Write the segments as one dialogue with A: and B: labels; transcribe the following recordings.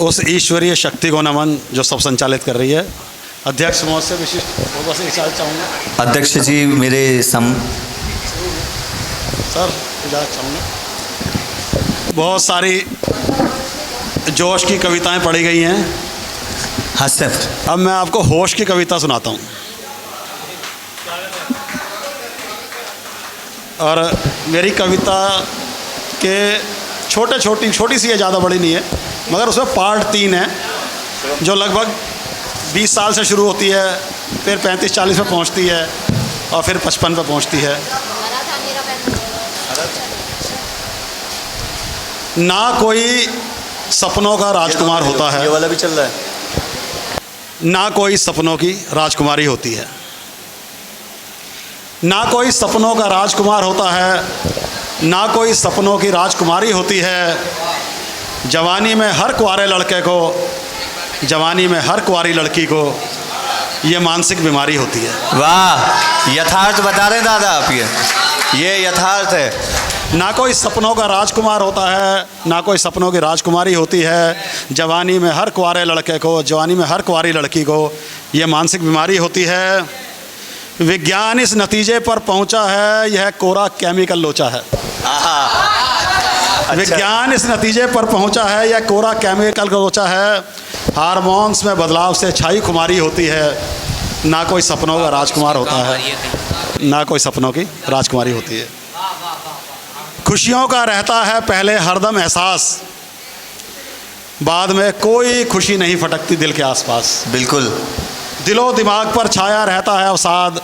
A: उस ईश्वरीय शक्ति को नमन जो सब संचालित कर रही है। अध्यक्ष महोदय से विशिष्ट बस इजाज़त चाहूँगा।
B: अध्यक्ष जी मेरे
A: सर इजाज़त चाहूँगा। बहुत सारी जोश की कविताएं पढ़ी गई हैं।
B: हाँ सर।
A: अब मैं आपको होश की कविता सुनाता हूँ। और मेरी कविता के छोटी सी है, ज़्यादा बड़ी नहीं है, मगर उसमें पार्ट 3 है जो लगभग 20 साल से शुरू होती है, फिर 35-40 पे पहुंचती है और फिर 55 पे पहुंचती है। ना कोई सपनों का राजकुमार होता है,
B: ये वाला भी चल रहा है।
A: ना कोई सपनों की राजकुमारी होती है। ना कोई सपनों का राजकुमार होता है, ना कोई सपनों की राजकुमारी होती है। जवानी में हर कुंवारे लड़के को, जवानी में हर कुंवारी लड़की को ये मानसिक बीमारी होती है।
B: वाह, यथार्थ बता रहे हैं दादा आप। ये यथार्थ है।
A: ना कोई सपनों का राजकुमार होता है, ना कोई सपनों की राजकुमारी होती है। जवानी में हर कुंवारे लड़के को, जवानी में हर कुंवारी लड़की को ये मानसिक बीमारी होती है। विज्ञान इस नतीजे पर पहुंचा है, यह कोरा केमिकल लोचा है।
B: अच्छा।
A: विज्ञान इस नतीजे पर पहुंचा है, यह कोरा केमिकल लोचा है। हार्मोन्स में बदलाव से छाई खुमारी होती है। ना कोई सपनों का राजकुमार होता है, ना कोई सपनों की राजकुमारी होती है। खुशियों का रहता है पहले हरदम एहसास, बाद में कोई खुशी नहीं फटकती दिल के आसपास।
B: बिल्कुल।
A: दिलो दिमाग पर छाया रहता है अवसाद,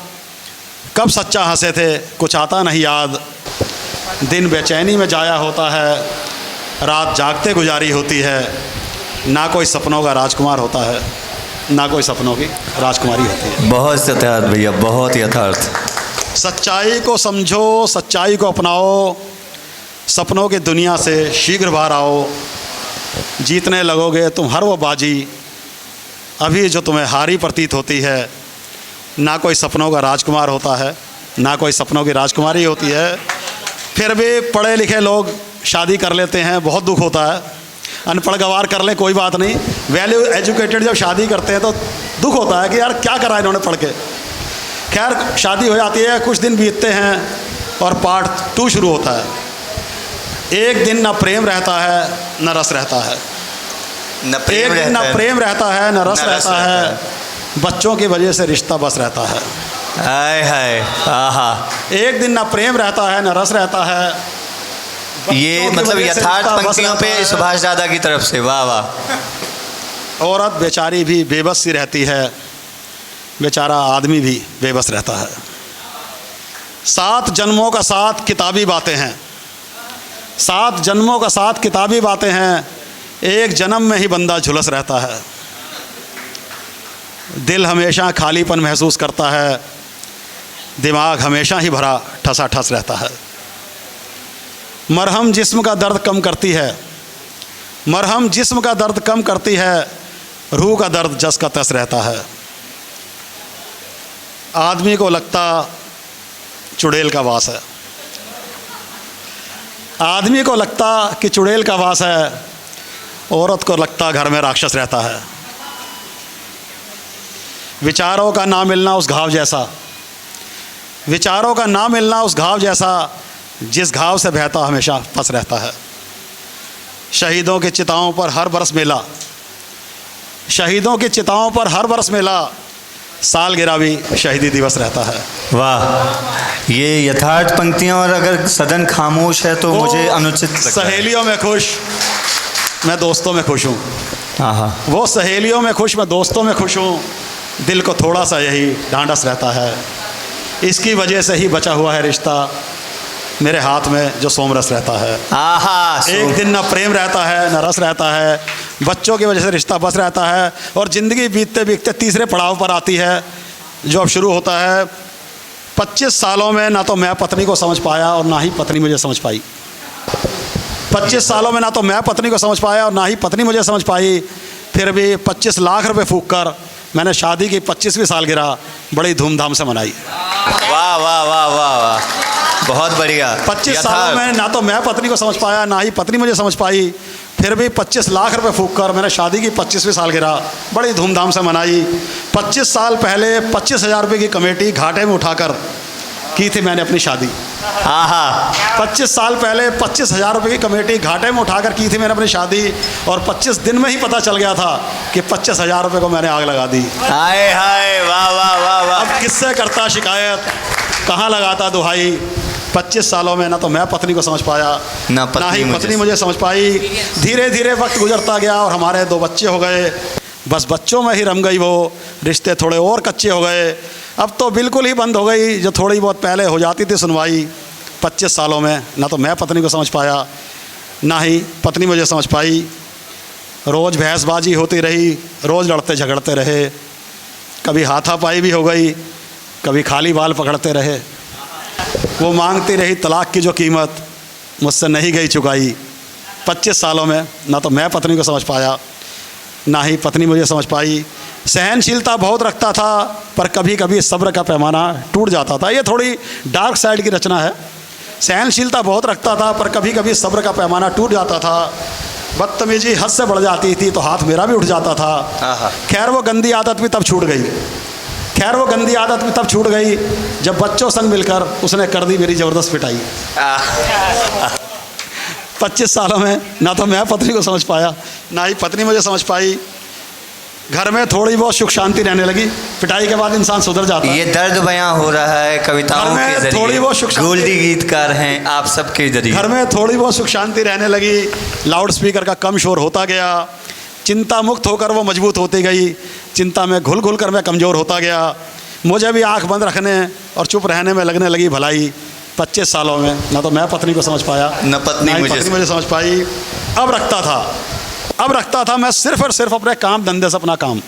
A: कब सच्चा हंसे थे कुछ आता नहीं याद। दिन बेचैनी में जाया होता है, रात जागते गुजारी होती है। ना कोई सपनों का राजकुमार होता है, ना कोई सपनों की राजकुमारी होती है।
B: बहुत यथार्थ भैया, बहुत यथार्थ।
A: सच्चाई को समझो, सच्चाई को अपनाओ, सपनों की दुनिया से शीघ्र बाहर आओ। जीतने लगोगे तुम हर वो बाजी, अभी जो तुम्हें हारी प्रतीत होती है। ना कोई सपनों का राजकुमार होता है, ना कोई सपनों की राजकुमारी होती है। फिर भी पढ़े लिखे लोग शादी कर लेते हैं, बहुत दुख होता है। अनपढ़ गवार कर लें कोई बात नहीं, वैल्यू एजुकेटेड जब शादी करते हैं तो दुख होता है कि यार क्या करा इन्होंने पढ़ के। खैर शादी हो जाती है, कुछ दिन बीतते हैं और पार्ट 2 शुरू होता है। एक दिन न प्रेम रहता है न रस रहता है,
B: न प्रेम
A: रहता है न रस रहता है। बच्चों की वजह से रिश्ता बस रहता है।
B: हाय हाय, आहा।
A: एक दिन न प्रेम रहता है न रस रहता है।
B: ये मतलब यथार्थ पंक्तियों पे सुभाष दादा की तरफ से। वाह वाह।
A: औरत बेचारी भी बेबस सी रहती है, बेचारा आदमी भी बेबस रहता है। 7 जन्मों का साथ किताबी बातें हैं, 7 जन्मों का साथ किताबी बातें हैं। एक जन्म में ही बंदा झुलस रहता है। दिल हमेशा खालीपन महसूस करता है, दिमाग हमेशा ही भरा ठसाठस रहता है। मरहम जिस्म का दर्द कम करती है, मरहम जिस्म का दर्द कम करती है। रूह का दर्द जस का तस रहता है। आदमी को लगता चुड़ैल का वास है, आदमी को लगता कि चुड़ैल का वास है। औरत को लगता घर में राक्षस रहता है। विचारों का ना मिलना उस घाव जैसा, विचारों का ना मिलना उस घाव जैसा, जिस घाव से बहता हमेशा फंस रहता है। शहीदों की चिताओं पर हर बरस मेला, शहीदों की चिताओं पर हर बरस मेला। सालगिरह भी शहीदी दिवस रहता है।
B: वाह, ये यथार्थ पंक्तियाँ। और अगर सदन खामोश है तो मुझे अनुचित लगता है।
A: सहेलियों में खुश, मैं दोस्तों में खुश हूँ।
B: हाँ,
A: वो सहेलियों में खुश, मैं दोस्तों में खुश हूँ। दिल को थोड़ा सा यही ढांढस रहता है। इसकी वजह से ही बचा हुआ है रिश्ता मेरे हाथ में जो सोमरस रहता है।
B: आहा।
A: एक दिन ना प्रेम रहता है न रस रहता है। बच्चों की वजह से रिश्ता बस रहता है। और ज़िंदगी बीतते बीतते तीसरे पड़ाव पर आती है जो अब शुरू होता है। 25 सालों में ना तो मैं पत्नी को समझ पाया और ना ही पत्नी मुझे समझ पाई। 25 सालों में ना तो मैं पत्नी को समझ पाया और ना ही पत्नी मुझे समझ पाई। फिर भी 25 लाख रुपए फूंक कर मैंने शादी की 25वीं सालगिरह बड़ी धूमधाम से मनाई।
B: वाह वाह वाह वाह वाह, बहुत बढ़िया।
A: 25 सालों में ना तो मैं पत्नी को समझ पाया ना ही पत्नी मुझे समझ पाई। फिर भी 25 लाख रुपए फूंक कर मैंने शादी की 25वीं सालगिरह बड़ी धूमधाम से मनाई। 25 साल पहले 25,000 रुपये की कमेटी घाटे में उठाकर की थी मैंने अपनी शादी।
B: आहा,
A: 25 साल पहले 25,000 रुपये की कमेटी घाटे में उठाकर की थी मैंने अपनी शादी, और 25 दिन में ही पता चल गया था कि 25,000 रुपये को मैंने आग लगा दी।
B: हाय हाय, वाह वाह वाह वाह।
A: अब किससे करता शिकायत, कहाँ लगाता दुहाई। 25 सालों में ना तो मैं पत्नी को समझ पाया,
B: ना
A: ही पत्नी मुझे समझ पाई। धीरे धीरे वक्त गुजरता गया और हमारे 2 बच्चे हो गए। बस बच्चों में ही रम गई वो, रिश्ते थोड़े और कच्चे हो गए। अब तो बिल्कुल ही बंद हो गई, जो थोड़ी बहुत पहले हो जाती थी सुनवाई। 25 सालों में ना तो मैं पत्नी को समझ पाया, ना ही पत्नी मुझे समझ पाई। रोज़ बहसबाजी होती रही, रोज़ लड़ते झगड़ते रहे, कभी हाथापाई भी हो गई, कभी खाली बाल पकड़ते रहे। वो मांगती रही तलाक की जो कीमत, मुझसे नहीं गई चुकाई। 25 सालों में ना तो मैं पत्नी को समझ पाया, ना ही पत्नी मुझे समझ पाई। सहनशीलता बहुत रखता था, पर कभी कभी सब्र का पैमाना टूट जाता था। ये थोड़ी डार्क साइड की रचना है। सहनशीलता बहुत रखता था, पर कभी कभी सब्र का पैमाना टूट जाता था। बदतमीजी हद से बढ़ जाती थी तो हाथ मेरा भी उठ जाता था। खैर वो गंदी आदत भी तब छूट गई। जब बच्चों संग मिलकर उसने कर दी मेरी ज़बरदस्त पिटाई। 25 सालों में ना तो मैं पत्नी को समझ पाया, ना ही पत्नी मुझे समझ पाई। घर में थोड़ी बहुत सुख शांति रहने लगी। पिटाई के बाद इंसान सुधर जाता है।
B: ये दर्द बयां हो रहा है कविताओं के जरिए।
A: थोड़ी बहुत सुख शांति,
B: गोल्डी गीतकार हैं आप सबके जरिए।
A: घर में थोड़ी बहुत सुख शांति रहने लगी। लाउड स्पीकर का कम शोर होता गया। चिंता मुक्त होकर वो मजबूत होती गई। चिंता में घुल घुल कर मैं कमज़ोर होता गया। मुझे भी आंख बंद रखने और चुप रहने में लगने लगी भलाई। 25 सालों में ना तो मैं पत्नी को समझ पाया,
B: न पत्नी
A: मुझे समझ पाई। अब रखता था मैं सिर्फ और सिर्फ अपने काम धंधे से अपना काम।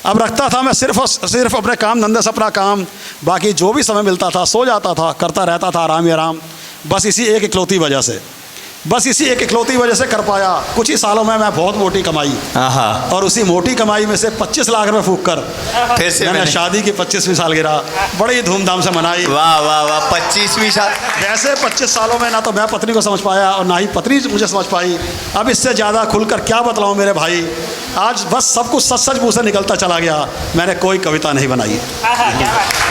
A: अब रखता था मैं सिर्फ और सिर्फ अपने काम धंधे से अपना काम। बाकी जो भी समय मिलता था सो जाता था, करता रहता था आराम ही आराम। बस इसी एक इकलौती वजह से कर पाया। कुछ ही सालों में मैं बहुत मोटी कमाई, और उसी मोटी कमाई में से 25 लाख रुपए फूंक कर
B: फिर से
A: मैंने शादी की 25वीं सालगिरह बड़ी धूमधाम से मनाई।
B: वाह वाह वाह, 25वीं साल।
A: वैसे 25 सालों में ना तो मैं पत्नी को समझ पाया और ना ही पत्नी मुझे समझ पाई। अब इससे ज़्यादा खुलकर क्या बतलाऊँ मेरे भाई। आज बस सब कुछ सच मुँह से निकलता चला गया। मैंने कोई कविता नहीं बनाई।